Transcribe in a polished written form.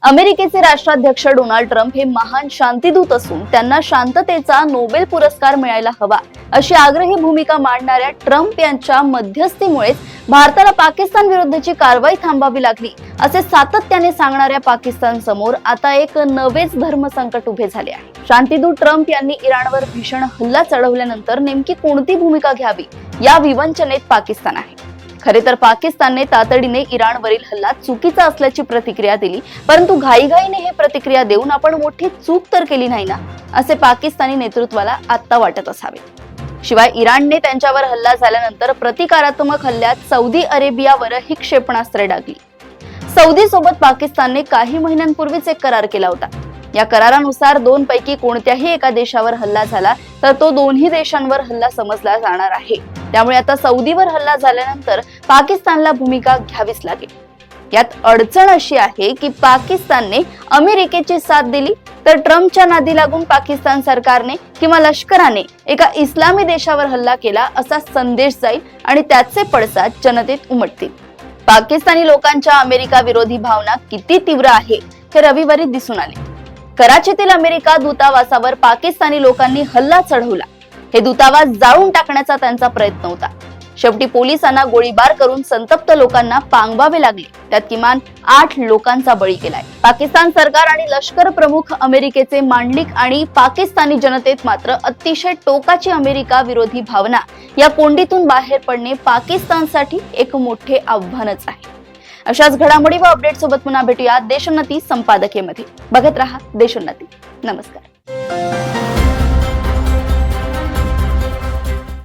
अमेरिकेचे राष्ट्राध्यक्ष Donald Trump हे महान शांतीदूत असून त्यांना शांततेचा नोबेल पुरस्कार मिळायला हवा अशी आग्रही भूमिका मांडणाऱ्या ट्रम्प यांच्या मध्यस्थीमुळेच भारताला पाकिस्तान विरुद्धची कारवाई थांबावी लागली असे सातत्याने सांगणाऱ्या पाकिस्तान समोर आता एक नवेच धर्मसंकट उभे झाले आहे। शांतीदूत ट्रम्प यांनी इराणवर भीषण हल्ला चढवल्यानंतर नेमकी कोणती भूमिका घ्यावी या विवंचनेत पाकिस्तान आहे। खरे तर पाकिस्तानने तातडीने इराणवरील हल्ला चुकीचा असल्याची प्रतिक्रिया दिली, परंतु घाईघाईने हे प्रतिक्रिया देऊन आपण मोठी चूक तर केली नाही ना असे पाकिस्तानी नेतृत्वाला आता वाटत असावे। शिवाय इराणने त्यांच्यावर हल्ला झाल्यानंतर प्रतिकारात्मक हल्ल्यात सौदी अरेबियावरही क्षेपणास्त्रे डागली। सौदी सोबत पाकिस्तानने काही महिन्यांपूर्वीच एक करार केला होता। या करारानुसार दोन पैकी कोणत्याही एका देशावर हल्ला झाला तर तो दोन्ही देशांवर हल्ला समजला जाणार आहे। त्यामुळे आता सौदीवर हल्ला झाल्यानंतर पाकिस्तानला भूमिका घ्यावीच लागेल। यात अडचण अशी आहे की पाकिस्तानने अमेरिकेची साथ दिली तर ट्रम्पच्या नादी लागून पाकिस्तान सरकारने किंवा लष्कराने एका इस्लामी देशावर हल्ला केला असा संदेश जाईल आणि त्याचे पडसाद जनतेत उमटतील। पाकिस्तानी लोकांच्या अमेरिका विरोधी भावना किती तीव्र आहे हे रविवारी दिसून आले। कराचीतील अमेरिका दूतावासावर पाकिस्तानी लोकांनी हल्ला चढवला। हे दूतावास जाळून टाकण्याचा त्यांचा प्रयत्न होता। शेवटी पोलिसांना गोळीबार करून संतप्त लोकांना पांगवावे लागले। त्यात किमान 8 लोकांचा बळी गेलाय। पाकिस्तान सरकार आणि लष्कर प्रमुख अमेरिकेचे मांडलिक आणि पाकिस्तानी जनतेत मात्र अतिशय टोकाची अमेरिका विरोधी भावना या कोंडीतून बाहेर पडणे पाकिस्तानसाठी एक मोठे आव्हानच आहे। अशाच घडामोडी व अपडेट सोबत पुन्हा भेटूया देशोन्नती संपादकीयमध्ये। बघत रहा देशोन्नती। नमस्कार।